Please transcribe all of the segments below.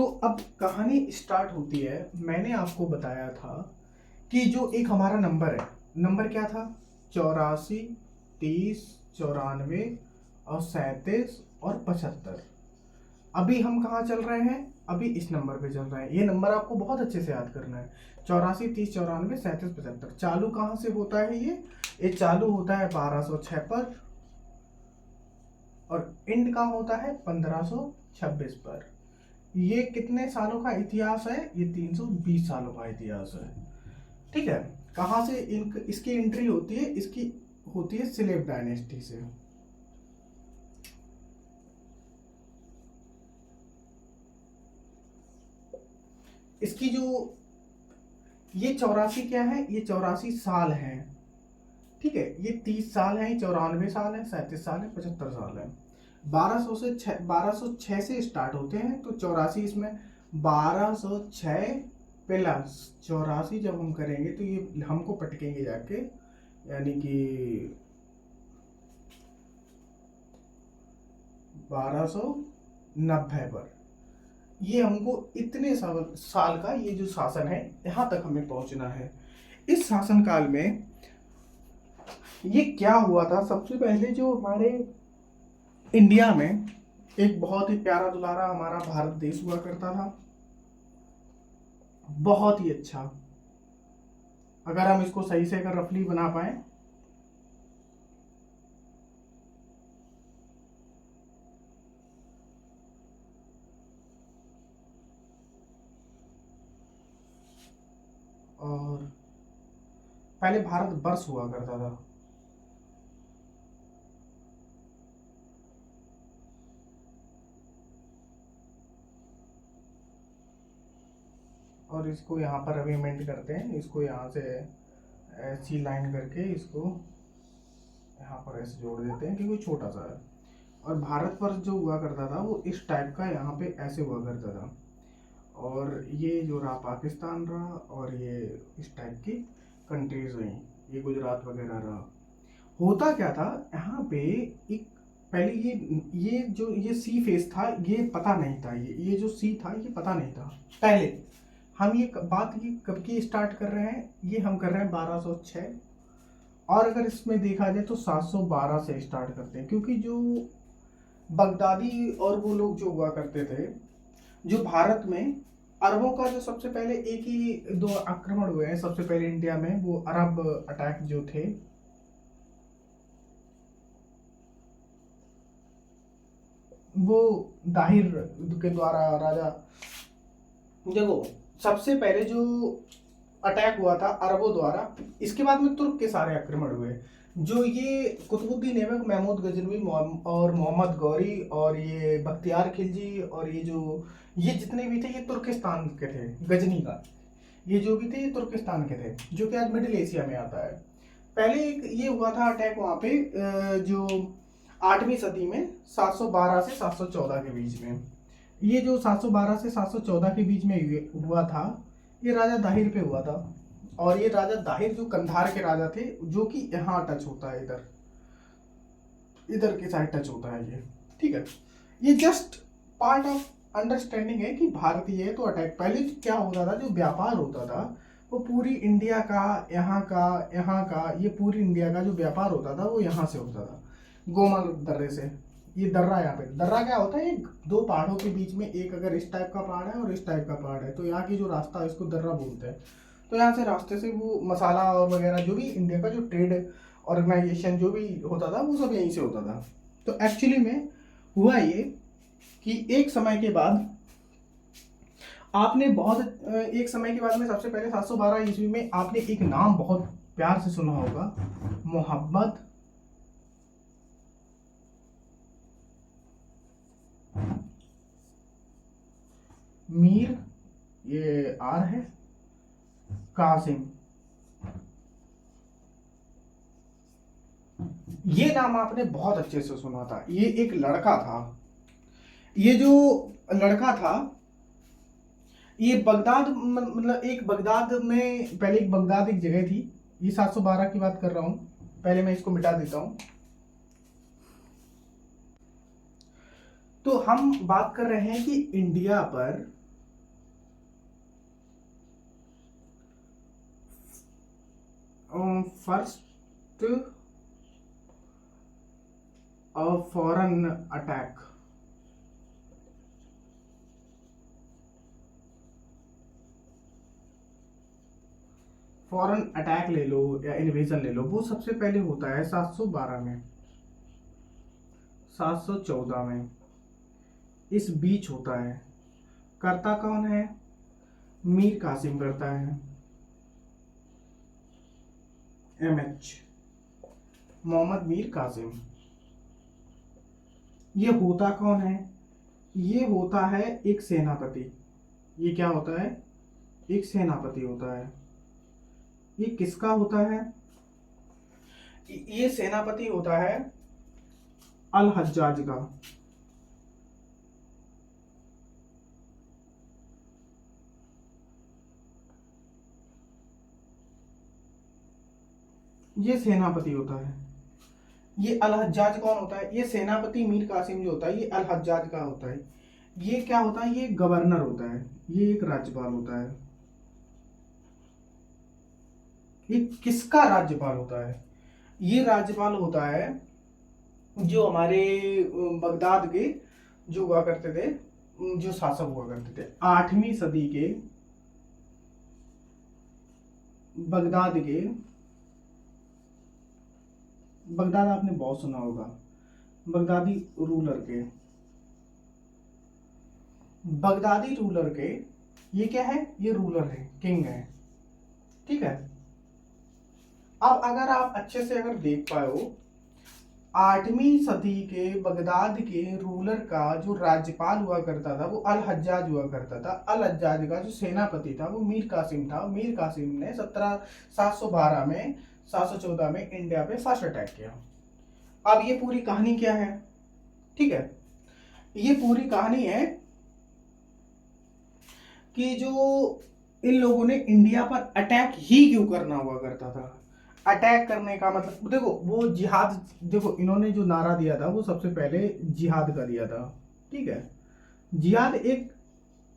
तो अब कहानी स्टार्ट होती है। मैंने आपको बताया था कि जो एक हमारा नंबर है, नंबर क्या था? 84, 30, 94 और 37 और 75। अभी हम कहाँ चल रहे हैं? अभी इस नंबर पे चल रहे हैं। ये नंबर आपको बहुत अच्छे से याद करना है। 84, 30, 94, 37, 75। चालू कहाँ से होता है? ये चालू होता है 1206 पर और एंड कहाँ होता है? 1526 पर। ये कितने सालों का इतिहास है? ये 320 सालों का इतिहास है। ठीक है। कहाँ से इसकी एंट्री होती है? इसकी होती है सिलेब डायनेस्टी से। इसकी जो ये 84 क्या है? ये 84 साल है। ठीक है। ये 30 साल है, 94 साल है, 37 साल है, 75 साल है। 1206 से स्टार्ट होते हैं तो 84 इसमें 1206 प्लस 84 जब हम करेंगे तो ये हमको पटकेंगे जाके, यानी कि 1290 पर। ये हमको इतने साल का ये जो शासन है, यहाँ तक हमें पहुंचना है। इस शासन काल में ये क्या हुआ था? सबसे पहले जो हमारे इंडिया में एक बहुत ही प्यारा दुलारा हमारा भारत देश हुआ करता था, बहुत ही अच्छा। अगर हम इसको सही से अगर रफली बना पाए, और पहले भारत वर्ष हुआ करता था। और इसको यहाँ पर अरेंजमेंट करते हैं, इसको यहाँ से ऐसी लाइन करके इसको यहाँ पर ऐसे जोड़ देते हैं क्योंकि छोटा सा है। और भारतवर्ष जो हुआ करता था वो इस टाइप का यहाँ पे ऐसे हुआ करता था। और ये जो रहा पाकिस्तान रहा, और ये इस टाइप की कंट्रीज रही, ये गुजरात वगैरह रहा। होता क्या था यहाँ पे? एक पहले ये सी फेस था, ये पता नहीं था। ये जो सी था ये पता नहीं था पहले। हम ये बात ये कब की स्टार्ट कर रहे हैं? ये हम कर रहे हैं 1206। और अगर इसमें देखा जाए तो 712 से स्टार्ट करते हैं, क्योंकि जो बगदादी और वो लोग जो हुआ करते थे, जो भारत में अरबों का जो सबसे पहले एक ही दो आक्रमण हुए हैं सबसे पहले इंडिया में, वो अरब अटैक जो थे, वो दाहिर के द्वारा राजा, देखो सबसे पहले जो अटैक हुआ था अरबों द्वारा, इसके बाद में तुर्क के सारे आक्रमण हुए। जो ये कुतुबुद्दीन ऐबक, महमूद गजनवी और मोहम्मद गौरी और ये बख्तियार खिलजी और ये जितने भी थे ये तुर्किस्तान के थे। गजनी का ये जो भी थे ये तुर्किस्तान के थे, जो कि आज मिडिल एशिया में आता है। पहले एक ये हुआ था अटैक वहाँ पे, जो 8वीं सदी में 712 से 714 के बीच में। ये जो 712 से 714 के बीच में हुआ था, ये राजा दाहिर पे हुआ था। और ये राजा दाहिर जो कंधार के राजा थे, जो कि यहाँ टच होता है, इधर इधर के साइड टच होता है ये। ठीक है। ये जस्ट पार्ट ऑफ अंडरस्टैंडिंग है कि भारतीय है तो अटैक। पहले क्या होता था, जो व्यापार होता था वो पूरी इंडिया का, यहाँ का, ये पूरी इंडिया का जो व्यापार होता था वो यहाँ से होता था, गोमल दर्रे से। ये दर्रा, यहाँ पे दर्रा क्या होता है? दो पहाड़ों के बीच में एक अगर इस टाइप का पहाड़ है और इस टाइप का पहाड़ है, तो यहाँ की जो रास्ता है इसको दर्रा बोलते हैं। तो यहाँ से रास्ते से वो मसाला और वगैरह जो भी इंडिया का जो ट्रेड ऑर्गेनाइजेशन जो भी होता था वो सब यहीं से होता था। तो एक्चुअली में हुआ ये कि एक समय के बाद आपने एक समय के बाद में सबसे पहले 712 ईस्वी में आपने एक नाम बहुत प्यार से सुना होगा, मोहम्मद मीर, ये आर है, कासिम। ये नाम आपने बहुत अच्छे से सुना था। ये एक लड़का था। ये जो लड़का था ये बगदाद, मतलब एक बगदाद में, पहले एक बगदाद एक जगह थी। ये 712 की बात कर रहा हूं। पहले मैं इसको मिटा देता हूं। तो हम बात कर रहे हैं कि इंडिया पर first foreign attack, foreign attack ले लो या इन्वेजन ले लो, वो सबसे पहले होता है 712 में, 714 में, इस बीच होता है। करता कौन है? मीर कासिम करता है, MH, मोहम्मद मीर कासिम। ये होता कौन है? ये होता है एक सेनापति। ये क्या होता है? एक सेनापति होता है। ये किसका होता है? ये सेनापति होता है अल हज्जाज का। ये सेनापति होता है। ये अल हज्जाज कौन होता है? ये सेनापति मीर कासिम जो होता है, ये अल हज्जाज का होता है। ये क्या होता है? ये गवर्नर होता है, ये एक राज्यपाल होता है। ये किसका राज्यपाल होता है? ये राज्यपाल होता है जो हमारे बगदाद के जो हुआ करते थे, जो शासक हुआ करते थे 8वीं सदी के, बगदाद के, बगदाद आपने बहुत सुना होगा, बगदादी रूलर के, बगदादी रूलर के, ये क्या है? ये रूलर है, किंग है। ठीक है। अब अगर आप अच्छे से अगर देख पाओ, 8वीं सदी के बगदाद के रूलर का जो राज्यपाल हुआ करता था वो अल हज्जाज हुआ करता था। अल हज्जाज का जो सेनापति था वो मीर कासिम था। मीर कासिम ने 712 में, 714 में इंडिया पे फर्स्ट अटैक किया। अब ये पूरी कहानी क्या है? ठीक है, ये पूरी कहानी है कि जो इन लोगों ने इंडिया पर अटैक ही क्यों करना हुआ करता था। अटैक करने का मतलब देखो, वो जिहाद, देखो इन्होंने जो नारा दिया था वो सबसे पहले जिहाद का दिया था। ठीक है, जिहाद एक,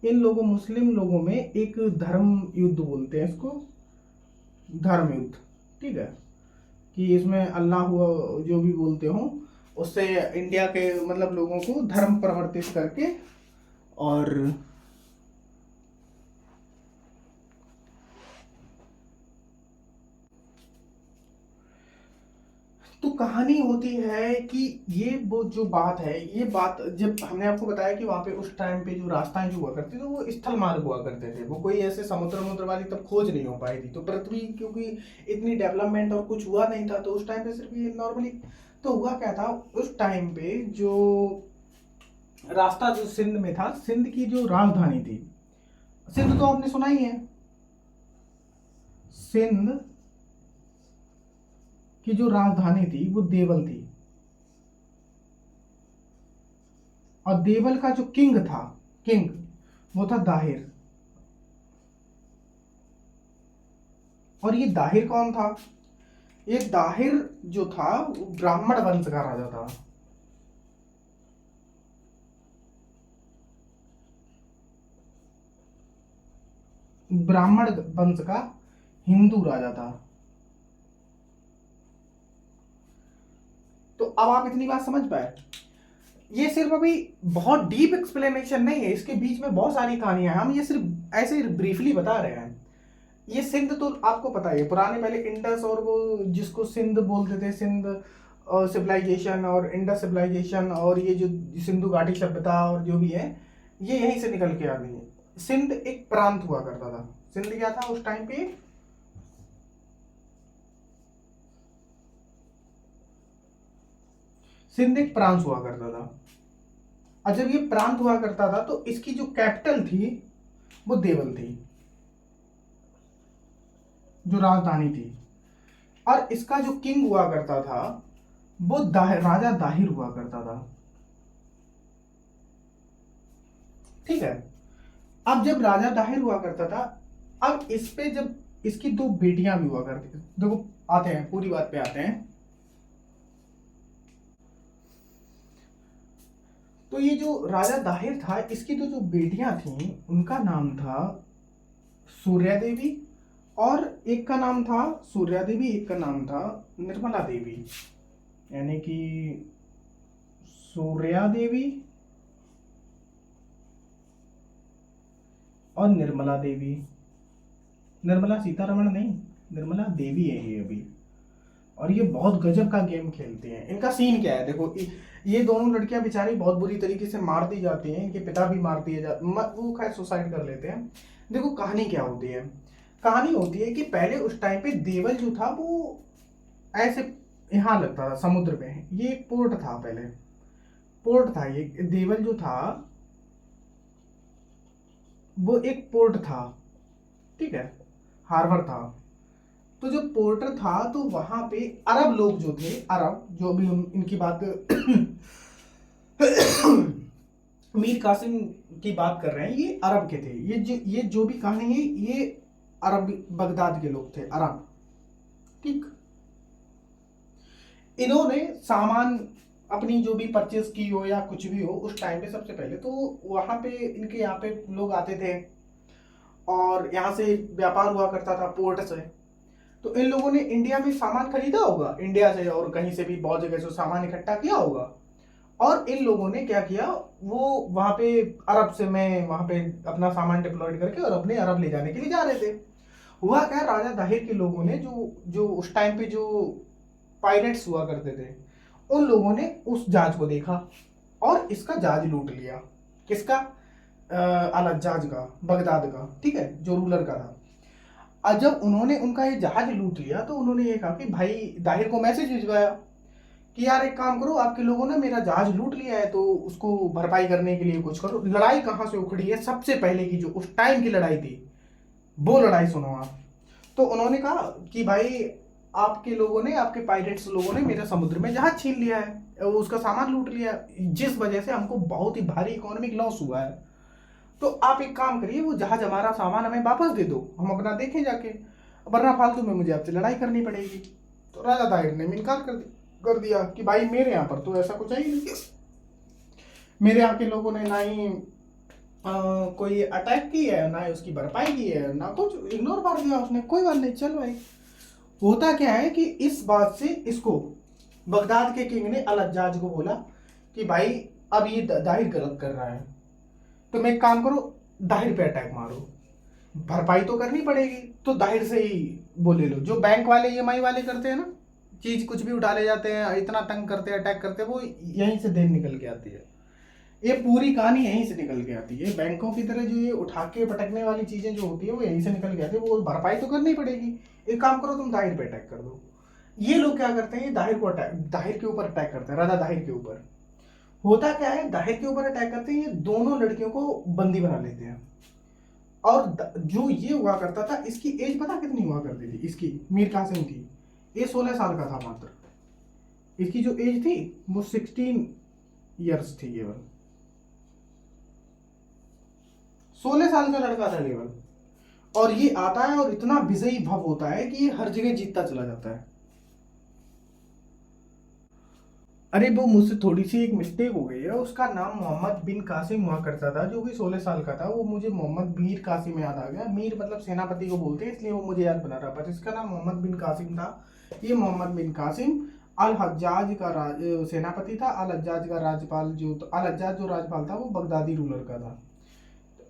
इन लोगों मुस्लिम लोगों में एक धर्म युद्ध बोलते हैं इसको, धर्म युद्ध। ठीक है, कि इसमें अल्लाह जो भी बोलते हो उससे इंडिया के मतलब लोगों को धर्म परिवर्तित करके, और तो कहानी होती है कि ये वो जो बात है, ये बात जब हमने आपको बताया कि वहां पे उस टाइम पे जो रास्ताएं जो हुआ करती थी वो स्थल मार्ग हुआ करते थे, वो कोई ऐसे समुद्र वाली तब खोज नहीं हो पाई थी। तो पृथ्वी क्योंकि इतनी डेवलपमेंट और कुछ हुआ नहीं था, तो उस टाइम पे सिर्फ ये नॉर्मली, तो हुआ क्या था उस टाइम पे, जो रास्ता जो सिंध में था, सिंध की जो राजधानी थी, सिंध तो आपने सुना ही है, सिंध की जो राजधानी थी वो देवल थी, और देवल का जो किंग था, किंग वो था दाहिर। और ये दाहिर कौन था? ये दाहिर जो था वो ब्राह्मण वंश का राजा था। ब्राह्मण वंश का हिंदू राजा था। तो अब आप इतनी बात समझ पाए? ये सिर्फ अभी बहुत डीप एक्सप्लेनेशन नहीं है, इसके बीच में बहुत सारी कहानियां हैं, हम ये सिर्फ ऐसे ब्रीफली बता रहे हैं। ये सिंध तो आपको पता है, पुराने पहले इंडस और वो जिसको सिंध बोलते थे, सिंध सिविलाइजेशन और इंडस सिविलाइजेशन, और ये जो सिंधु घाटी सभ्यता और जो भी है, ये यहीं से निकल के आ गई है। सिंध एक प्रांत हुआ करता था। सिंध क्या था उस टाइम पे? सिंध एक प्रांत हुआ करता था। और जब ये प्रांत हुआ करता था तो इसकी जो कैपिटल थी वो देवल थी, जो राजधानी थी। और इसका जो किंग हुआ करता था वो राजा दाहिर हुआ करता था। ठीक है, अब जब राजा दाहिर हुआ करता था, अब इस पे जब इसकी दो बेटियां भी हुआ करती थी। देखो आते हैं, पूरी बात पे आते हैं। तो ये जो राजा दाहिर था, इसकी तो जो बेटियां थी उनका नाम था सूर्या देवी और एक का नाम था सूर्या देवी, एक का नाम था निर्मला देवी, यानी कि सूर्या देवी और निर्मला देवी। निर्मला सीतारमण नहीं, निर्मला देवी है ये अभी। और ये बहुत गजब का गेम खेलते हैं। इनका सीन क्या है देखो, ये दोनों लड़कियां बेचारी बहुत बुरी तरीके से मार दी जाती हैं, इनके पिता भी मार दिए जाते, वो खैर सुसाइड कर लेते हैं। देखो कहानी क्या होती है, कहानी होती है कि पहले उस टाइम पे देवल जो था वो ऐसे यहाँ लगता था समुद्र में, ये एक पोर्ट था, पहले पोर्ट था, ये देवल जो था वो एक पोर्ट था, ठीक है, हार्बर था। तो जो पोर्टर था तो वहां पे अरब लोग जो थे, अरब जो भी हम इनकी बात मीर कासिम की बात कर रहे हैं, ये अरब के थे। ये जो भी कहानी है ये अरब बगदाद के लोग थे, अरब, ठीक। इन्होंने सामान अपनी जो भी परचेज की हो या कुछ भी हो उस टाइम पे, सबसे पहले तो वहां पे इनके यहाँ पे लोग आते थे और यहाँ से व्यापार हुआ करता था पोर्ट से। तो इन लोगों ने इंडिया में सामान खरीदा होगा, इंडिया से और कहीं से भी बहुत जगह से सामान इकट्ठा किया होगा, और इन लोगों ने क्या किया, वो वहां पे अरब से में वहां पे अपना सामान डिप्लॉयड करके और अपने अरब ले जाने के लिए जा रहे थे। हुआ क्या, राजा दाहिर के लोगों ने जो जो उस टाइम पे जो पायरेट्स हुआ करते थे, उन लोगों ने उस जहाज को देखा और इसका जहाज लूट लिया। किसका? अल हज्जाज का, बगदाद का, ठीक है, जो रूलर का था। और जब उन्होंने उनका ये जहाज लूट लिया तो उन्होंने ये कहा कि भाई दाहिर को मैसेज भिजवाया कि यार एक काम करो, आपके लोगों ने मेरा जहाज लूट लिया है तो उसको भरपाई करने के लिए कुछ करो। लड़ाई कहाँ से उखड़ी है, सबसे पहले की जो उस टाइम की लड़ाई थी वो लड़ाई सुनो आप। तो उन्होंने कहा कि भाई आपके लोगों ने, आपके पायरेट्स लोगों ने मेरा समुद्र में जहाज छीन लिया है, उसका सामान लूट लिया, जिस वजह से हमको बहुत ही भारी इकोनॉमिक लॉस हुआ है। तो आप एक काम करिए, वो जहाज हमारा सामान हमें वापस दे दो, हम अपना देखें जाके, वरना फालतू में मुझे आपसे लड़ाई करनी पड़ेगी। तो राजा दाहिर ने इनकार कर दिया कि भाई मेरे यहाँ पर तो ऐसा कुछ है ही नहीं, मेरे यहाँ के लोगों ने ना ही कोई अटैक की है, ना ही उसकी भरपाई की है, ना कुछ, इग्नोर कर दिया उसने। कोई बात नहीं, चल भाई। होता क्या है कि इस बात से इसको बगदाद के किंग ने अल हज्जाज को बोला कि भाई अब ये दाहिर गलत कर रहा है, तुम एक काम करो, दाहिर पे अटैक मारो, भरपाई तो करनी पड़ेगी, तो दाहिर से ही वो ले लो। जो बैंक वाले ईएमआई वाले करते हैं ना, चीज कुछ भी उठा ले जाते हैं, इतना तंग करते हैं, अटैक करते हैं, वो यहीं से देन निकल के आती है। ये पूरी कहानी यहीं से निकल के आती है। बैंकों की तरह जो ये उठा के पटकने वाली चीजें जो होती है वो यहीं से निकल के आती है, वो भरपाई तो करनी पड़ेगी। एक काम करो, तुम दाहिर पे अटैक कर दो। ये लोग क्या करते हैं, दाहिर को अटैक, दाहिर के ऊपर अटैक करते हैं, राजा दाहिर के ऊपर। होता क्या है, दाहिर के ऊपर अटैक करते हैं, ये दोनों लड़कियों को बंदी बना लेते हैं। और जो ये हुआ करता था, इसकी एज पता कितनी हुआ करती थी इसकी, मीर कासिम की, ये 16 साल का था मात्र। इसकी जो एज थी वो 16 ईयर्स थी केवल, 16 साल का लड़का था केवल। और ये आता है और इतना विजयी भव होता है कि ये हर जगह जीतता चला जाता है। अरे वो मुझसे थोड़ी सी एक मिस्टेक हो गई है, उसका नाम मोहम्मद बिन कासिम हुआ करता था, जो भी 16 साल का था, वो मुझे मोहम्मद मीर कासिम याद आ गया। मीर मतलब सेनापति को बोलते हैं, इसलिए वो मुझे याद बना रहा, पर इसका नाम मोहम्मद बिन कासिम था। ये मोहम्मद बिन कासिम अल हज्जाज का सेनापति था। अल हज्जाज का राज्यपाल जो, अल हज्जाज जो राज्यपाल था वो बगदादी रूलर का था।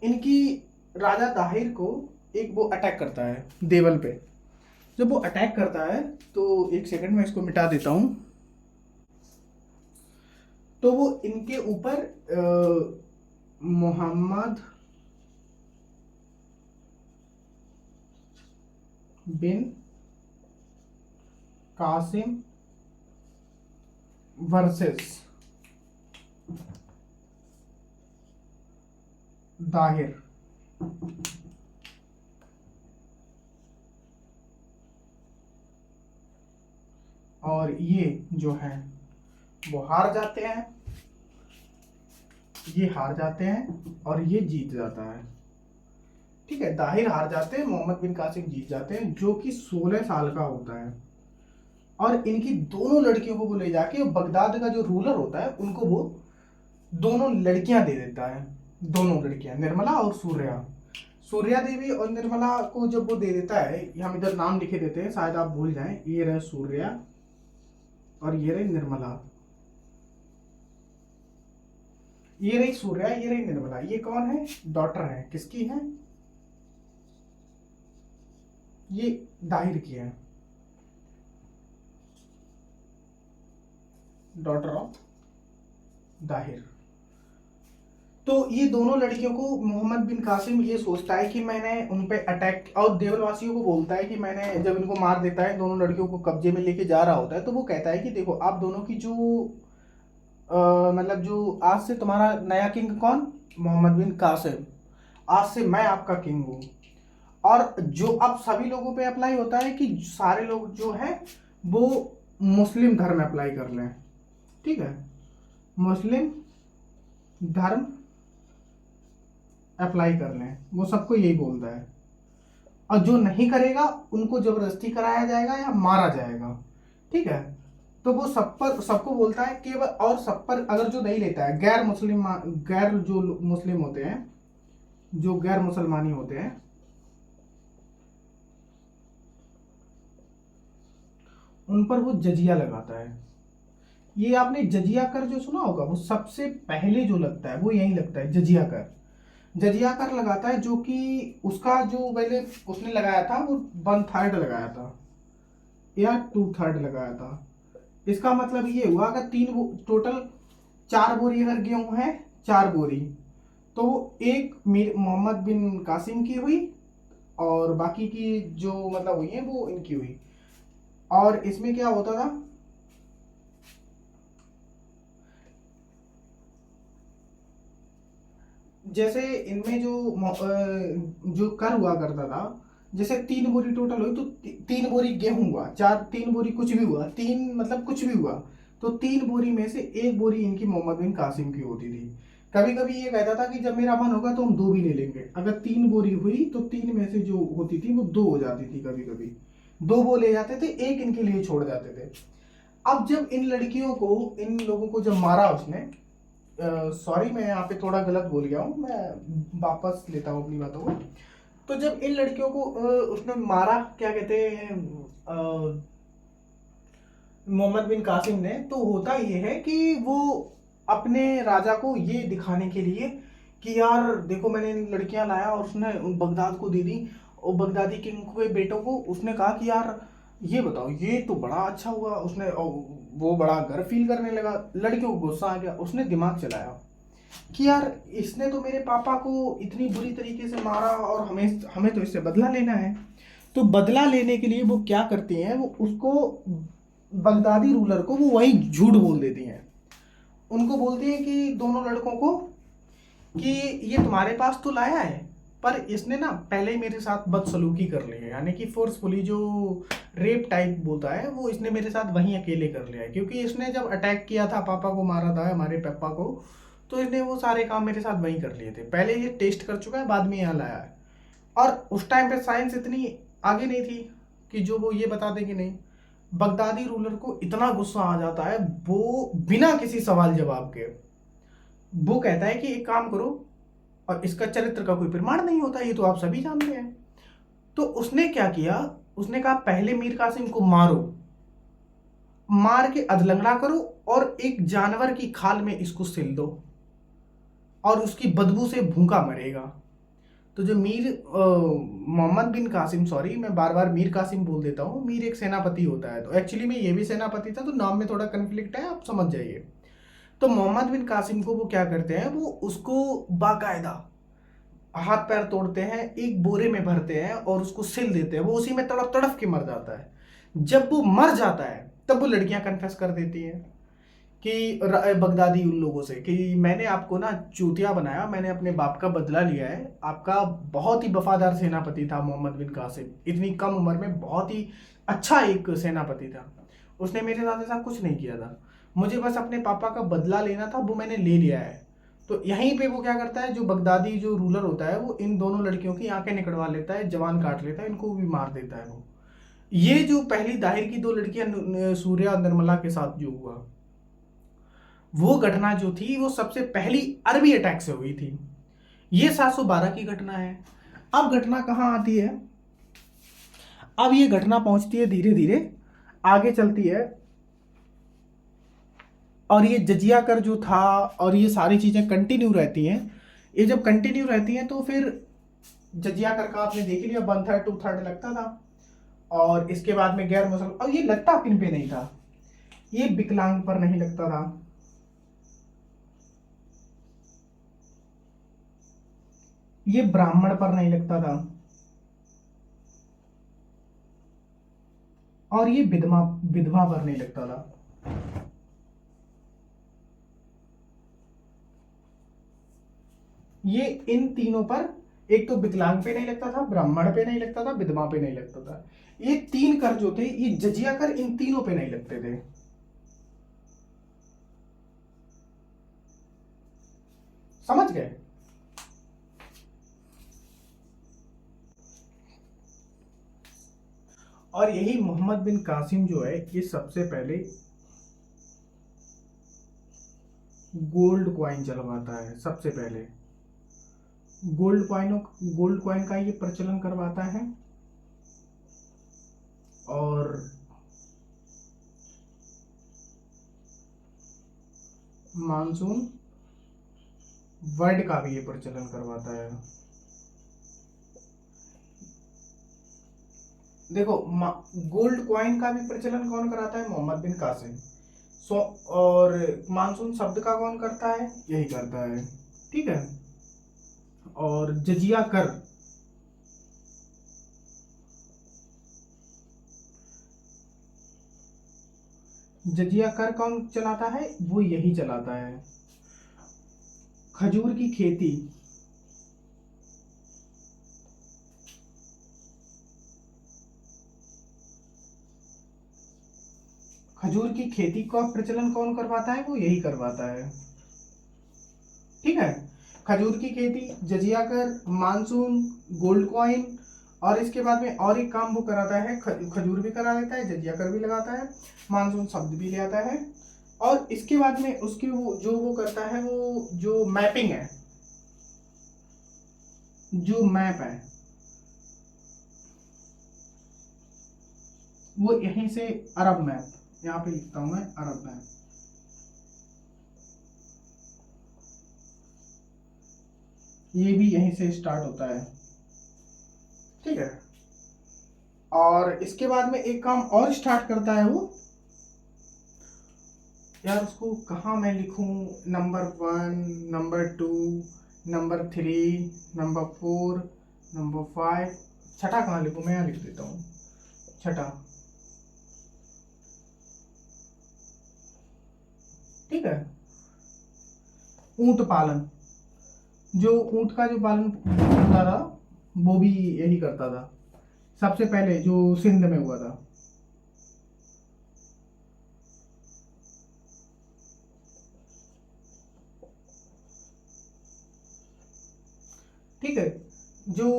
इनकी राजा दाहिर को एक वो अटैक करता है देवल पे। जब वो अटैक करता है तो एक सेकंड में इसको मिटा देता हूँ। तो वो इनके ऊपर मोहम्मद बिन कासिम वर्सेस दाहिर, और ये जो है वो हार जाते हैं, ये हार जाते हैं और ये जीत जाता है। ठीक है, दाहिर हार जाते हैं, मोहम्मद बिन कासिम जीत जाते हैं, जो कि 16 साल का होता है। और इनकी दोनों लड़कियों को वो ले जाके बगदाद का जो रूलर होता है उनको वो दोनों लड़कियां दे देता है। दोनों लड़कियां, निर्मला और सूर्या। सूर्या देवी और निर्मला को जब वो दे देता है, हम इधर नाम लिखे देते हैं, शायद आप भूल जाएं, ये रहे सूर्या और ये रही निर्मला, ये रही सूर्या, ये रही निर्मला। ये कौन है? डॉटर है। किसकी है? ये दाहिर की है, डॉटर ऑफ दाहिर। तो ये दोनों लड़कियों को मोहम्मद बिन कासिम ये सोचता है कि मैंने उन पे अटैक, और देवलवासियों को बोलता है कि मैंने, जब इनको मार देता है, दोनों लड़कियों को कब्जे में लेके जा रहा होता है, तो वो कहता है कि देखो आप दोनों की जो मतलब जो आज से तुम्हारा नया किंग कौन? मोहम्मद बिन कासिम। आज से मैं आपका किंग हूँ। और जो अब सभी लोगों पे अप्लाई होता है कि सारे लोग जो है वो मुस्लिम धर्म अप्लाई कर लें, ठीक है, मुस्लिम धर्म अप्लाई कर लें, वो सबको यही बोलता है। और जो नहीं करेगा उनको जबरदस्ती कराया जाएगा या मारा जाएगा, ठीक है। तो वो सब पर, सबको बोलता है केवल, और सब पर अगर जो नहीं लेता है, गैर मुस्लिम, गैर जो मुस्लिम होते हैं, जो गैर मुसलमानी होते हैं, उन पर वो जजिया लगाता है। ये आपने जजिया कर जो सुना होगा, वो सबसे पहले जो लगता है वो यही लगता है, जजिया कर। जजिया कर लगाता है, जो कि उसका जो पहले उसने लगाया था वो 1/3 लगाया था या 2/3 लगाया था। इसका मतलब ये हुआ अगर टोटल 4 बोरी अगर गेहूं है, 4 बोरी, तो एक मोहम्मद बिन कासिम की हुई और बाकी की जो मतलब हुई है वो इनकी हुई। और इसमें क्या होता था, जैसे इनमें जो कर हुआ करता था, जैसे 3 बोरी टोटल हुई तो 3 बोरी गेहूं हुआ, 3 बोरी कुछ भी हुआ, 3 मतलब कुछ भी हुआ, तो 3 बोरी में से 1 बोरी इनकी मोहम्मद बिन कासिम की होती थी। कभी कभी ये कहता था कि जब मेरा मन होगा तो हम 2 भी ले लेंगे। अगर 3 बोरी हुई तो 3 में से जो होती थी वो 2 हो जाती थी, कभी कभी 2 वो ले जाते थे, 1 इनके लिए छोड़ जाते थे। अब जब इन लड़कियों को, इन लोगों को जब मारा उसने, सॉरी मैं यहाँ पे थोड़ा गलत बोल गया हूँ, मैं वापस लेता हूँ अपनी बातों को। तो जब इन लड़कियों को उसने मारा, क्या कहते हैं, मोहम्मद बिन कासिम ने, तो होता ये है कि वो अपने राजा को ये दिखाने के लिए कि यार देखो मैंने इन लड़कियां लाया, और उसने बगदाद को दे दी, और बगदादी किंग के बेटों को उसने कहा कि यार ये बताओ ये तो बड़ा अच्छा हुआ। उसने वो बड़ा गर्व फील करने लगा, लड़कियों को गुस्सा आ गया, उसने दिमाग चलाया कि यार इसने तो मेरे पापा को इतनी बुरी तरीके से मारा और हमें हमें तो इससे बदला लेना है। तो बदला लेने के लिए वो क्या करती हैं, वो उसको, बगदादी रूलर को वो वही झूठ बोल देती हैं। उनको बोलती हैं कि दोनों लड़कों को कि ये तुम्हारे पास तो लाया है, पर इसने ना पहले ही मेरे साथ बदसलूकी कर ली है, यानी कि फोर्सफुली, जो रेप टाइप बोलता है वो, इसने मेरे साथ वहीं अकेले कर लिया है। क्योंकि इसने जब अटैक किया था, पापा को मारा था, हमारे पापा को, तो इसने वो सारे काम मेरे साथ वहीं कर लिए थे। पहले ये टेस्ट कर चुका है, बाद में यहाँ लाया है। और उस टाइम पे साइंस इतनी आगे नहीं थी कि जो वो ये बता दे कि नहीं। बगदादी रूलर को इतना गुस्सा आ जाता है, वो बिना किसी सवाल जवाब के वो कहता है कि एक काम करो, और इसका चरित्र का कोई प्रमाण नहीं होता, ये तो आप सभी जानते हैं। तो उसने क्या किया, उसने कहा पहले मीर कासिम को मारो, मार के अधलंगड़ा करो, और एक जानवर की खाल में इसको सिल दो, और उसकी बदबू से भूखा मरेगा। तो जो मोहम्मद बिन कासिम, सॉरी मैं बार बार मीर कासिम बोल देता हूँ, मीर एक सेनापति होता है, तो एक्चुअली में ये भी सेनापति था, तो नाम में थोड़ा कन्फ्लिक्ट है, आप समझ जाइए। तो मोहम्मद बिन कासिम को वो क्या करते हैं, वो उसको बाकायदा हाथ पैर तोड़ते हैं, एक बोरे में भरते हैं और उसको सिल देते हैं, वो उसी में तड़प तड़प के मर जाता है। जब वो मर जाता है तब वो लड़कियां कन्फेस कर देती हैं कि बगदादी उन लोगों से कि मैंने आपको ना चूतिया बनाया, मैंने अपने बाप का बदला लिया है। आपका बहुत ही वफादार सेनापति था मोहम्मद बिन कासिम, इतनी कम उम्र में बहुत ही अच्छा एक सेनापति था, उसने मेरे साथ ऐसा कुछ नहीं किया था, मुझे बस अपने पापा का बदला लेना था, वो मैंने ले लिया है। तो यहीं पे वो क्या करता है, जो बगदादी जो रूलर होता है, वो इन दोनों लड़कियों की आंखें निकलवा लेता है, जवान काट लेता है, इनको भी मार देता है वो। ये जो पहली दाहिर की 2 लड़कियां सूर्या और निर्मला के साथ जो हुआ, वो घटना जो थी वो सबसे पहली अरबी अटैक से हुई थी। ये 712 की घटना है। अब घटना कहाँ आती है, अब ये घटना पहुंचती है धीरे धीरे आगे चलती है, और ये जजिया कर जो था और ये सारी चीजें कंटिन्यू रहती हैं। ये जब कंटिन्यू रहती हैं तो फिर जजिया कर का आपने देख लिया 1/3 2/3 लगता था, और इसके बाद में गैर मुसलमान, अब ये लगता किन पे नहीं था, ये विकलांग पर नहीं लगता था, ये ब्राह्मण पर नहीं लगता था, और ये विधवा विधवा पर नहीं लगता था। ये इन तीनों पर, एक तो विकलांग पे नहीं लगता था, ब्राह्मण पे नहीं लगता था, विधवा पे नहीं लगता था। ये 3 कर जो थे, ये जजिया कर इन तीनों पे नहीं लगते थे। समझ गए? और यही मोहम्मद बिन कासिम जो है, ये सबसे पहले गोल्ड कॉइन चलवाता है। सबसे पहले गोल्ड कॉइन का ये प्रचलन करवाता है, और मानसून वर्ड का भी ये प्रचलन करवाता है। देखो, गोल्ड कॉइन का भी प्रचलन कौन कराता है? मोहम्मद बिन कासिम। और मानसून शब्द का कौन करता है? यही करता है। ठीक है। और जजिया कर, जजिया कर कौन चलाता है? वो यही चलाता है। खजूर की खेती, खजूर की खेती का प्रचलन कौन करवाता है? वो यही करवाता है। ठीक है। खजूर की खेती, जजिया कर, मानसून, गोल्ड कॉइन, और इसके बाद में और एक काम वो कराता है, खजूर भी करा देता है, जजिया कर भी लगाता है, मानसून शब्द भी ले आता है, और इसके बाद में उसकी वो करता है, वो जो मैपिंग है, जो मैप है, वो यहीं से अरब मैप, यहाँ पे लिखता हूं मैं अरब मैप, ये भी यहीं से स्टार्ट होता है। ठीक है। और इसके बाद में एक काम और स्टार्ट करता है वो, यार उसको कहाँ मैं लिखूं, number 1, number 2, number 3, number 4, number 5, छठा कहाँ लिखूं? मैं यहाँ लिख देता हूँ छठा। ठीक है। ऊंट पालन, जो ऊंट का जो पालन होता था, वो भी यही करता था, सबसे पहले जो सिंध में हुआ था। ठीक है। जो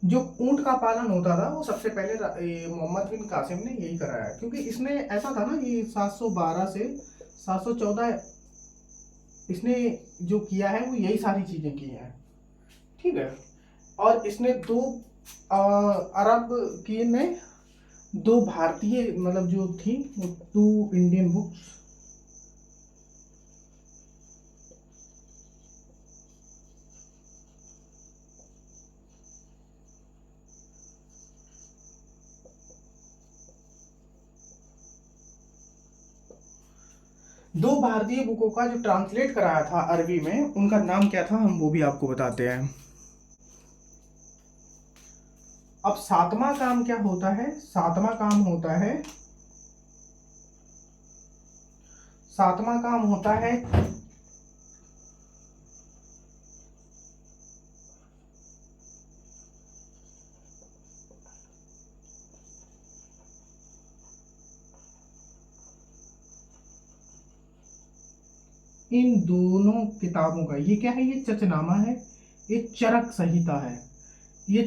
जो ऊंट का पालन होता था, वो सबसे पहले मोहम्मद बिन कासिम ने यही कराया, क्योंकि इसने ऐसा था ना, ये 712 से 714 इसने जो किया है, वो यही सारी चीजें की हैं। ठीक है। और इसने दो अरब की ने, दो भारतीय मतलब जो थी, वो 2 इंडियन बुक्स, दो भारतीय बुकों का जो ट्रांसलेट कराया था अरबी में, उनका नाम क्या था, हम वो भी आपको बताते हैं। अब सातवां काम क्या होता है? सातवां काम होता है, सातवां काम होता है इन दोनों किताबों का, ये क्या है? ये चचनामा है, ये चरक संहिता है, ये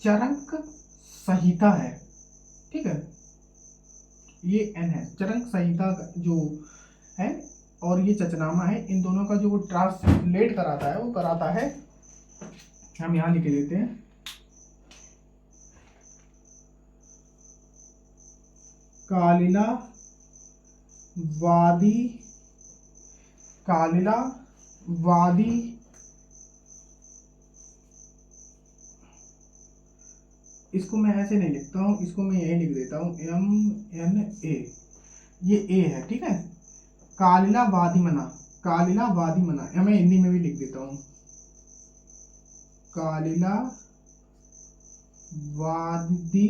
चरक संहिता है। ठीक है। ये एन है, चरक संहिता जो है, और ये चचनामा है। इन दोनों का जो वो ट्रांसलेट कराता है वो कराता है, हम यहाँ लिख देते हैं, कालिला वादी, कालिला वादी इसको मैं ऐसे नहीं लिखता हूँ, इसको मैं यही लिख देता हूँ MNA, ये ए है, ठीक है। कालिला वादिमना, कालिला वादिमना, मैं हिंदी में भी लिख देता हूँ, कालिला वादी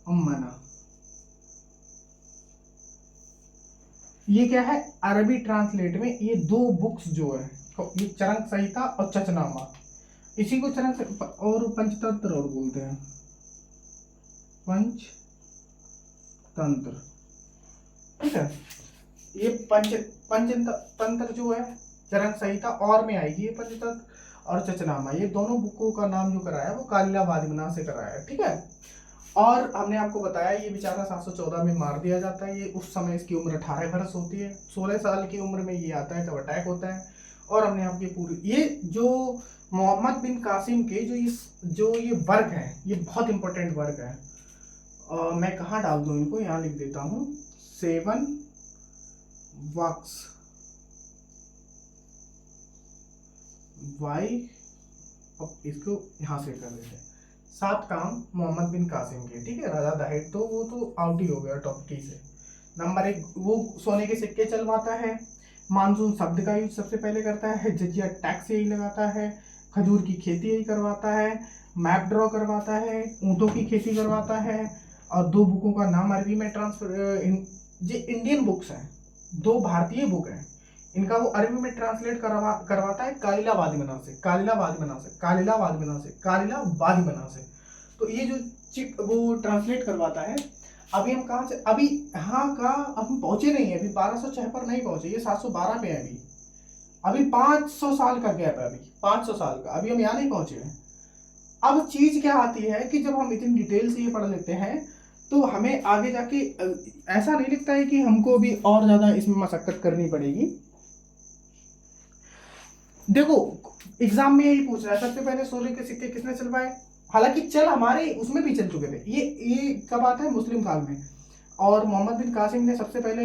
मना। ये क्या है, अरबी ट्रांसलेट में ये दो बुक्स जो है, ये चरक संहिता और चचनामा, इसी को चरक और पंचतंत्र और बोलते हैं, पंचतंत्र, ठीक है। ये पंचतंत्र जो है चरक संहिता और में आएगी, ये पंचतंत्र और चचनामा, ये दोनों बुकों का नाम जो कराया वो कालिला वादिमना से कराया है, ठीक है। और हमने आपको बताया ये बेचारा 714 में मार दिया जाता है। ये उस समय इसकी उम्र 18 वर्ष होती है, 16 साल की उम्र में ये आता है तब अटैक होता है। और हमने आपकी पूरी ये जो मोहम्मद बिन कासिम के जो ये वर्क है, ये बहुत इंपॉर्टेंट वर्क है। मैं कहाँ डाल दूँ इनको, यहाँ लिख देता हूँ 7 वर्क्स वाई, इसको यहाँ से कर देते हैं 7 काम मोहम्मद बिन कासिम के, ठीक है। राजा दाहिर तो वो तो आउट ही हो गया टॉप की से। नंबर 1, वो सोने के सिक्के चलवाता है, मानसून शब्द का यूज सबसे पहले करता है, जजिया टैक्स यही लगाता है, खजूर की खेती यही करवाता है, मैप ड्रॉ करवाता है, ऊँटों की खेती करवाता है, और 2 बुकों का नाम अरबी में ट्रांसफर, ये इंडियन बुक्स हैं, 2 भारतीय बुक हैं, इनका वो अरबी में ट्रांसलेट करवाता है कालिला वादिमना से, कालिला वादिमना से, कालिला वादिमना से, कालिला वादिमना से। तो ये जो वो ट्रांसलेट करवाता है। अभी हम कहाँ से, अभी यहाँ का अब हम पहुंचे नहीं है, अभी 1206 पर नहीं पहुंचे, ये 712 पे है अभी, अभी 500 साल का गैप है, अभी 500 साल का, अभी हम यहाँ नहीं पहुंचे हैं। अब चीज क्या आती है कि जब हम इतनी डिटेल से ये पढ़ लेते हैं तो हमें आगे जाके ऐसा नहीं लगता है कि हमको भी और ज्यादा इसमें मशक्कत करनी पड़ेगी। देखो एग्जाम में यही पूछ रहा है, सबसे पहले सोने के सिक्के किसने चलवाए, हालांकि चल हमारे उसमें भी चल चुके थे, ये कब आता है, मुस्लिम काल में। और मोहम्मद बिन कासिम ने सबसे पहले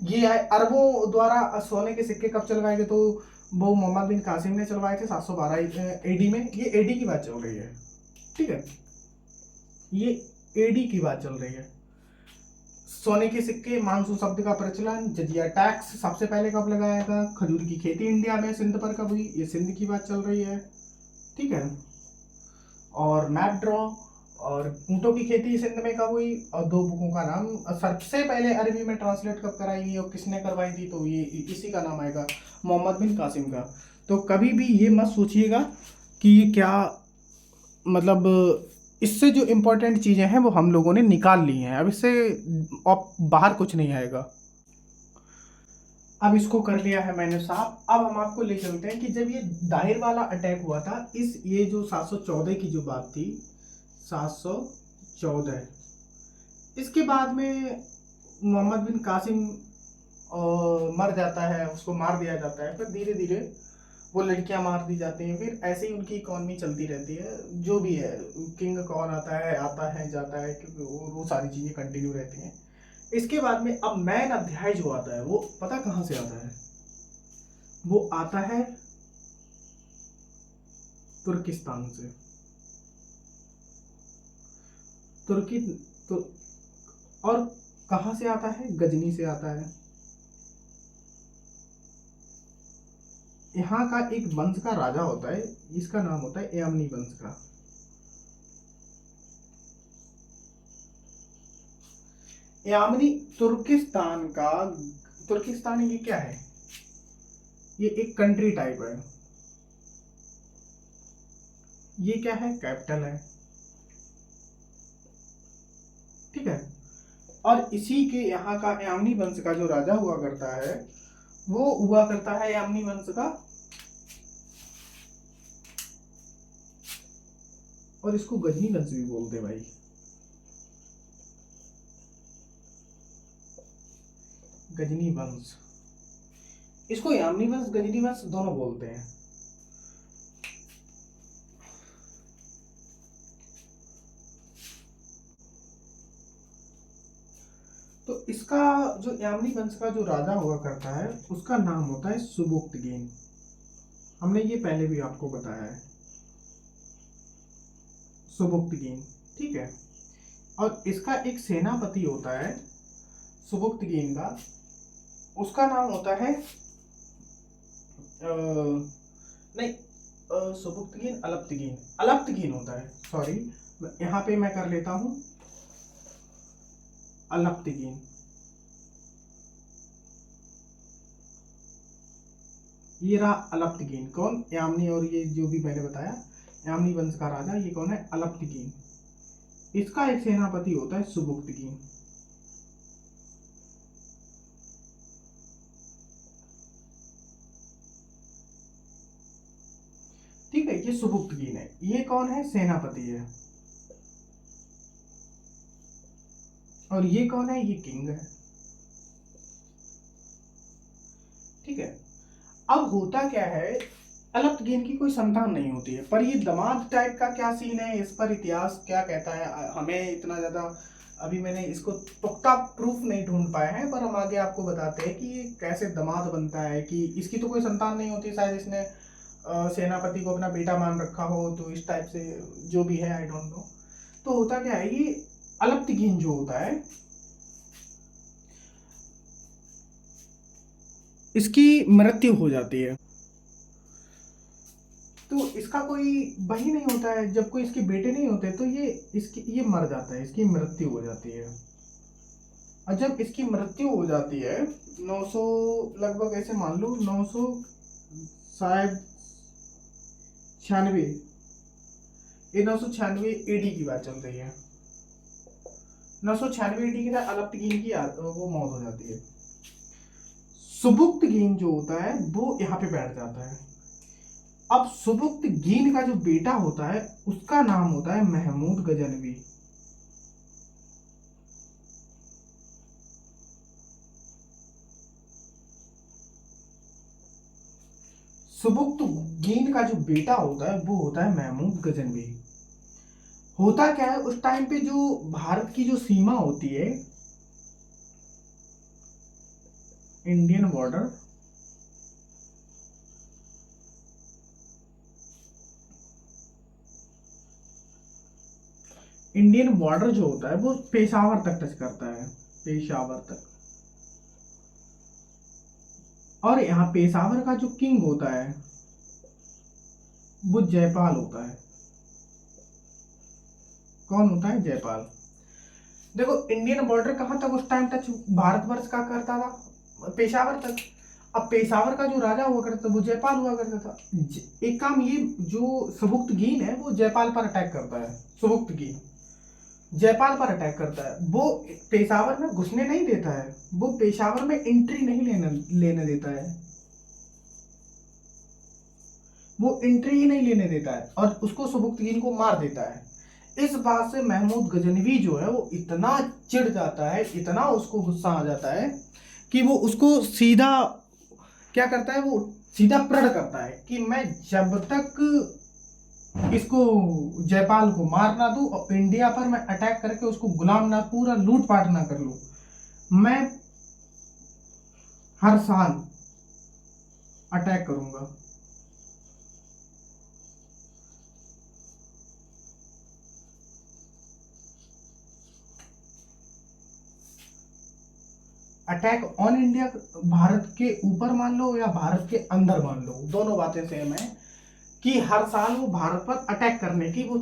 ये अरबों द्वारा सोने के सिक्के कब चलवाए गए, तो वो मोहम्मद बिन कासिम ने चलवाए थे 712 AD में। ये AD की बात चल रही है, ठीक है, ये AD की बात चल रही है। सोने के सिक्के, मानसून शब्द का प्रचलन, जजिया टैक्स सबसे पहले कब लगाया था, खजूर की खेती इंडिया में सिंध पर कब हुई, ये सिंध की बात चल रही है, ठीक है। और मैप ड्रॉ और ऊँटों की खेती सिंध में कब हुई, और 2 बुकों का नाम सबसे पहले अरबी में ट्रांसलेट कब कराई गई और किसने करवाई थी, तो ये इसी का नाम आएगा, मोहम्मद बिन कासिम का। तो कभी भी ये मत सोचिएगा कि ये क्या, मतलब इससे जो इम्पोर्टेंट चीज़ें हैं वो हम लोगों ने निकाल ली हैं, अब इससे बाहर कुछ नहीं आएगा। अब इसको कर लिया है मैंने साफ। अब हम आपको ले चलते हैं कि जब ये दाहिर वाला अटैक हुआ था, ये जो 714 की जो बात थी, 714, इसके बाद में मोहम्मद बिन कासिम मर जाता है, उसको मार दिया जाता है, फिर धीरे धीरे वो लड़कियां मार दी जाती हैं, फिर ऐसे ही उनकी इकॉनमी चलती रहती है, जो भी है, किंग कौन आता है जाता है, क्योंकि वो सारी चीज़ें कंटिन्यू रहती हैं। इसके बाद में अब मैन अध्याय जो आता है वो पता कहाँ से आता है, वो आता है तुर्किस्तान से, तुर्की तो, और कहाँ से आता है, गजनी से आता है। यहाँ का एक वंश का राजा होता है, इसका नाम होता है यामनी वंश का। यामनी तुर्किस्तान का, तुर्किस्तान ये क्या है, ये एक कंट्री टाइप है, ये क्या है, कैपिटल है, ठीक है। और इसी के यहाँ का यामनी वंश का जो राजा हुआ करता है, वो हुआ करता है यामनी वंश का, और इसको गजनी वंश भी बोलते हैं भाई। गजनी वंश, इसको यामनी वंश गजनी वंश दोनों बोलते हैं। तो इसका जो यामनी वंश का जो राजा हुआ करता है उसका नाम होता है सुबुक्तगीन। हमने ये पहले भी आपको बताया है, सुबुक्तगीन, ठीक है। और इसका एक सेनापति होता है सुबुक्तगीन का, उसका नाम होता है नहीं सुबुक्तगीन अलप्तगीन, अलप्तगीन होता है, सॉरी यहाँ पे मैं कर लेता हूं अलप्तगीन। ये रहा अलप्तगीन, कौन, यामनी, और ये जो भी मैंने बताया यामनी वंश का राजा, ये कौन है, अलप्तगीन। इसका एक सेनापति होता है सुबुक्तगीन। ठीक है, ये सुबुक्तगीन है। ये कौन है, सेनापति है। और ये कौन है, ये किंग है। ठीक है, अब होता क्या है, अलप्तगीन की कोई संतान नहीं होती है, पर ये दामाद टाइप का क्या सीन है, इस पर इतिहास क्या कहता है, हमें इतना ज्यादा अभी मैंने इसको पुख्ता प्रूफ नहीं ढूंढ पाया है, पर हम आगे आपको बताते हैं कि ये कैसे दामाद बनता है, कि इसकी तो कोई संतान नहीं होती, शायद इसने सेनापति को अपना बेटा मान रखा हो, तो इस टाइप से जो भी है, आई डोंट नो। तो होता क्या है, ये अलप्तगीन जो होता है इसकी मृत्यु हो जाती है, तो इसका कोई वही नहीं होता है, जब कोई इसके बेटे नहीं होते तो ये मर जाता है, इसकी मृत्यु हो जाती है। और जब इसकी मृत्यु हो जाती है 900 लगभग, ऐसे मान लो 900 शायद 96, ये 996 एडी की बात चल रही है, 996 एडी के साथ अलप्तगीन की वो मौत हो जाती है। सुबुक्तगीन जो होता है वो यहाँ पे बैठ जाता है। अब सुबुक्तगीन का जो बेटा होता है उसका नाम होता है महमूद गजनवी। सुबुक्तगीन का जो बेटा होता है वो होता है महमूद गजनवी। होता क्या है, उस टाइम पे जो भारत की जो सीमा होती है, इंडियन बॉर्डर, इंडियन बॉर्डर जो होता है वो पेशावर तक टच करता है, पेशावर तक। और यहाँ पेशावर का जो किंग होता है वो जयपाल होता है। कौन होता है, जयपाल। देखो इंडियन बॉर्डर कहां तक उस टाइम टच भारतवर्ष का करता था, पेशावर तक। अब पेशावर का जो राजा हुआ करता था वो जयपाल हुआ करता था। एक काम, ये जो सुबुक्तगीन है वो जयपाल पर अटैक करता है, सुबुक्तगीन जयपाल पर अटैक करता है, वो पेशावर में घुसने नहीं देता है, वो पेशावर में एंट्री नहीं लेने देता है, वो एंट्री ही नहीं लेने देता है, और उसको सुबुक्तगीन को मार देता है। इस बात से महमूद गजनवी जो है वो इतना चिढ़ जाता है, इतना उसको गुस्सा आ जाता है कि वो उसको सीधा क्या करता है, वो सीधा प्रण करता है कि मैं जब तक इसको जयपाल को मार ना दूं और इंडिया पर मैं अटैक करके उसको गुलाम ना, पूरा लूटपाट ना कर लूं, मैं हर साल अटैक करूंगा। अटैक ऑन इंडिया, भारत के ऊपर मान लो या भारत के अंदर मान लो, दोनों बातें सेम है, कि हर साल वो भारत पर अटैक करने की वो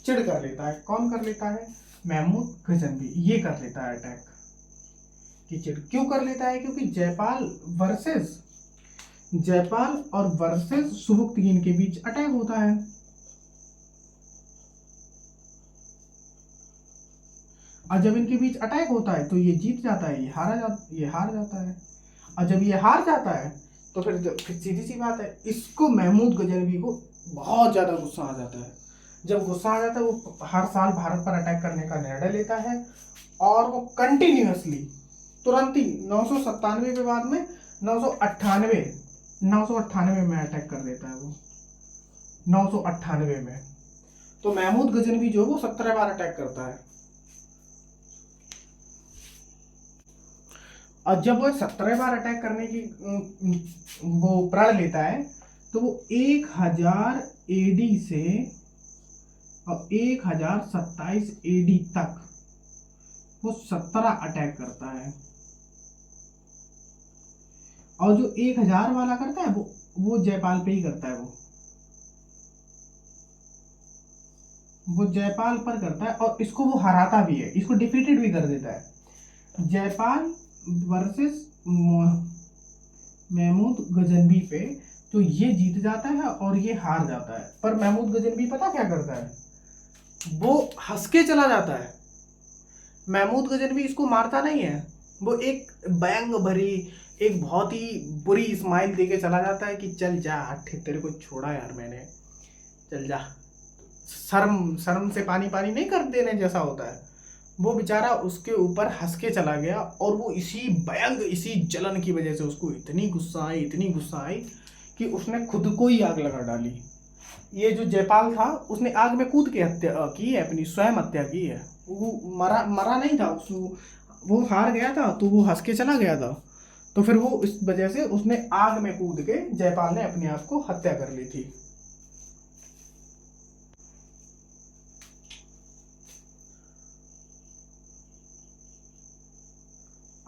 चिढ़ कर लेता है। कौन कर लेता है, महमूद गजनवी, ये कर लेता है अटैक की चिढ़। क्यों कर लेता है, क्योंकि जयपाल और वर्सेस सुबुक्तगीन के बीच अटैक होता है। और जब इनके बीच अटैक होता है तो ये जीत जाता है, ये हार जाता है। और जब ये हार जाता है तो फिर सीधी सी बात है, इसको महमूद गजनवी को बहुत ज्यादा गुस्सा आ जाता है। जब गुस्सा आ जाता है वो हर साल भारत पर अटैक करने का निर्णय लेता है, और वो कंटिन्यूअसली तुरंत ही 997 के बाद में 998 में अटैक कर देता है वो, 998 में। तो महमूद गजनवी जो वो 17 बार अटैक करता है। और जब वो 17 बार अटैक करने की वो प्रण लेता है, तो वो 1000 एडी से और 1027 एडी तक वो 17 अटैक करता है। और जो 1000 वाला करता है वो जयपाल पे ही करता है, वो जयपाल पर करता है और इसको वो हराता भी है, इसको डिफीटेड भी कर देता है। जयपाल वर्सेस महमूद गजनवी पे तो ये जीत जाता है और ये हार जाता है। पर महमूद गजनवी पता क्या करता है, वो हंस के चला जाता है। महमूद गजनवी इसको मारता नहीं है, वो एक बैंग भरी, एक बहुत ही बुरी स्माइल देके चला जाता है कि चल जा, तेरे को छोड़ा यार मैंने, चल जा। शर्म से पानी पानी नहीं कर देने जैसा होता है। वो बेचारा उसके ऊपर हंस के चला गया और वो इसी भयंग, इसी जलन की वजह से उसको इतनी गुस्सा आई कि उसने खुद को ही आग लगा डाली। ये जो जयपाल था उसने आग में कूद के हत्या की है, अपनी स्वयं हत्या की है। वो मरा नहीं था, वो हार गया था तो वो हंस के चला गया था। तो फिर वो इस वजह से उसने आग में कूद के जयपाल ने अपने आप को हत्या कर ली थी।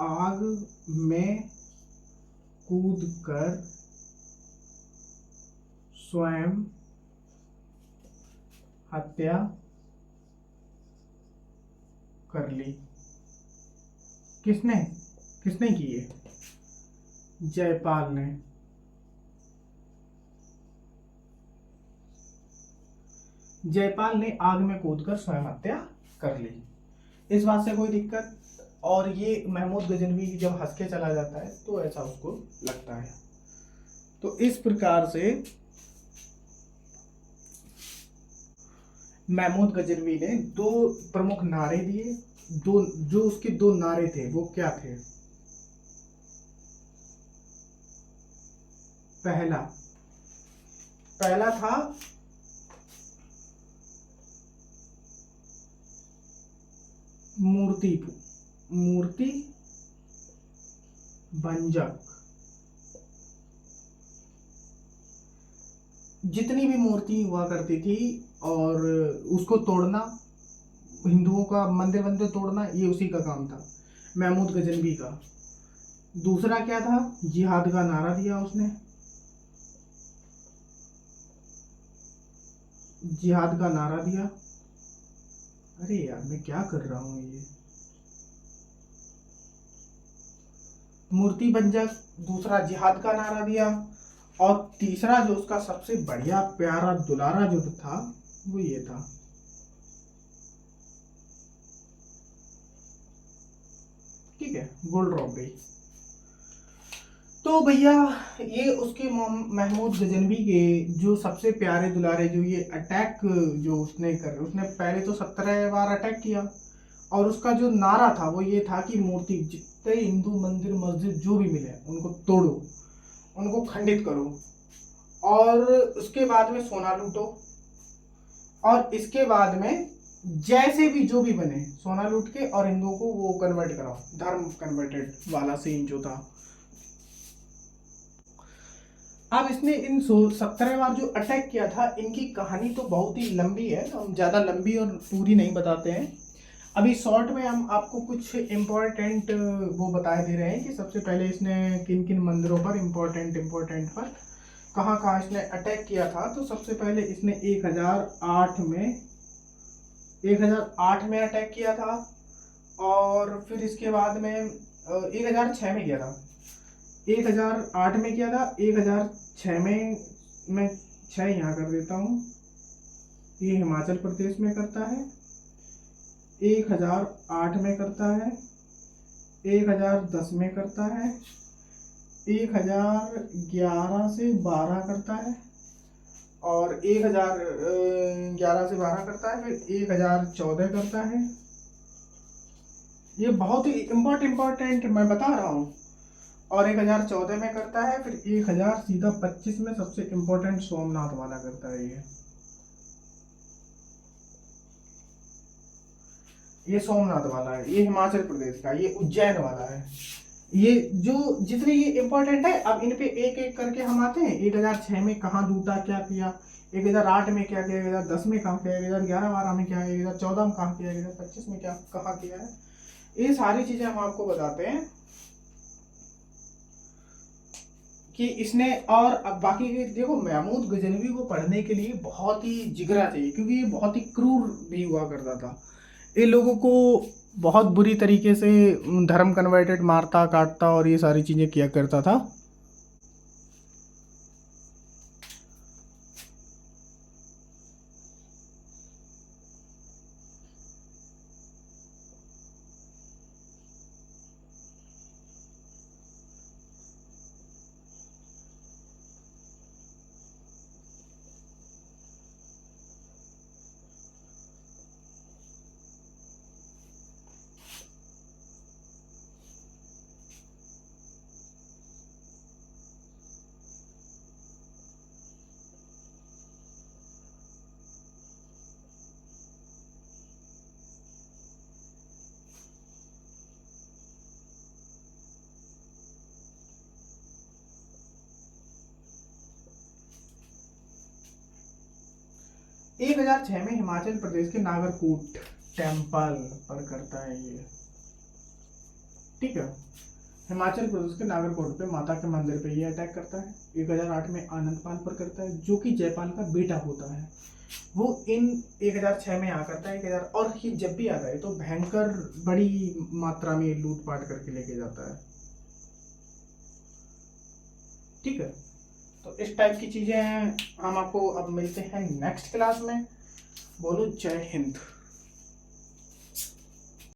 आग में कूदकर स्वयं हत्या कर ली। किसने की है? जयपाल ने। जयपाल ने आग में कूदकर स्वयं हत्या कर ली, इस बात से कोई दिक्कत। और ये महमूद गजनवी जब हंस के चला जाता है तो ऐसा उसको लगता है। तो इस प्रकार से महमूद गजनवी ने दो प्रमुख नारे दिए। जो उसके दो नारे थे वो क्या थे? पहला था मूर्ति भंजक। जितनी भी मूर्ति हुआ करती थी और उसको तोड़ना, हिंदुओं का मंदिर तोड़ना, ये उसी का काम था, महमूद गजनवी का। दूसरा क्या था? जिहाद का नारा दिया उसने। जिहाद का नारा दिया। अरे यार मैं क्या कर रहा हूं ये। मूर्ति भंजक, दूसरा जिहाद का नारा दिया, और तीसरा जो उसका सबसे बढ़िया प्यारा दुलारा जो था वो ये था, ठीक है, गोल्ड रॉबरी। तो भैया ये उसके महमूद गजनवी के जो सबसे प्यारे दुलारे, जो ये अटैक जो उसने पहले तो 17 बार अटैक किया, और उसका जो नारा था वो ये था कि मूर्ति, जितने हिंदू मंदिर मस्जिद जो भी मिले उनको तोड़ो, उनको खंडित करो, और उसके बाद में सोना लूटो, और इसके बाद में जैसे भी जो भी बने सोना लूट के और हिंदुओं को वो कन्वर्ट कराओ, धर्म कन्वर्टेड वाला सीन जो था। अब इसने इन 17 बार जो अटैक किया था, इनकी कहानी तो बहुत ही लंबी है, हम ज़्यादा लंबी और पूरी नहीं बताते हैं। अभी शॉर्ट में हम आपको कुछ इम्पोर्टेंट वो बताए दे रहे हैं कि सबसे पहले इसने किन किन मंदिरों पर इम्पोर्टेंट पर कहाँ इसने अटैक किया था। तो सबसे पहले इसने 1008 में अटैक किया था, और फिर इसके बाद में 1006 में किया था, 1008 में किया था, 1006 में मैं 6 यहाँ कर देता हूँ, ये हिमाचल प्रदेश में करता है, 1008 में करता है, 1010 में करता है, 1011 से 12 करता है, और 1011 से 12 करता है, फिर 1014 करता है, ये बहुत ही इम्पोर्टेंट मैं बता रहा हूँ। और 1014 में करता है, फिर 1000 सीधा 25 में सबसे इम्पोर्टेंट सोमनाथ वाला करता है। ये सोमनाथ वाला है, ये हिमाचल प्रदेश का, ये उज्जैन वाला है। ये जो जितने ये इम्पोर्टेंट है, अब इन पे एक एक करके हम आते हैं। 1006 में कहाँ लूटा, क्या किया, 1008 में क्या किया, 1010 में कहाँ किया, 1011-12 में क्या है, 1014 में कहाँ किया, 1025 में क्या कहाँ किया है, ये सारी चीजें हम आपको बताते हैं कि इसने। और अब बाकी के देखो, महमूद गजनवी को पढ़ने के लिए बहुत ही जिगरा चाहिए, क्योंकि ये बहुत ही क्रूर भी हुआ करता था। ये लोगों को बहुत बुरी तरीके से धर्म कन्वर्टेड मारता काटता और ये सारी चीजें किया करता था। एक 1006 में हिमाचल प्रदेश के नागरकोट टेम्पल पर करता है ये। ठीक है, हिमाचल प्रदेश के नागरकोट पे माता के मंदिर पे ये अटैक करता है। 1008 में आनंदपाल पर करता है, जो कि जयपाल का बेटा होता है। वो इन 1006 में यहाँ करता है। 1000 और ये जब भी आता है तो भयंकर बड़ी मात्रा में लूटपाट करके लेके जाता है। ठीक है, तो इस टाइप की चीजें हम आपको अब मिलते हैं नेक्स्ट क्लास में। बोलो जय हिंद।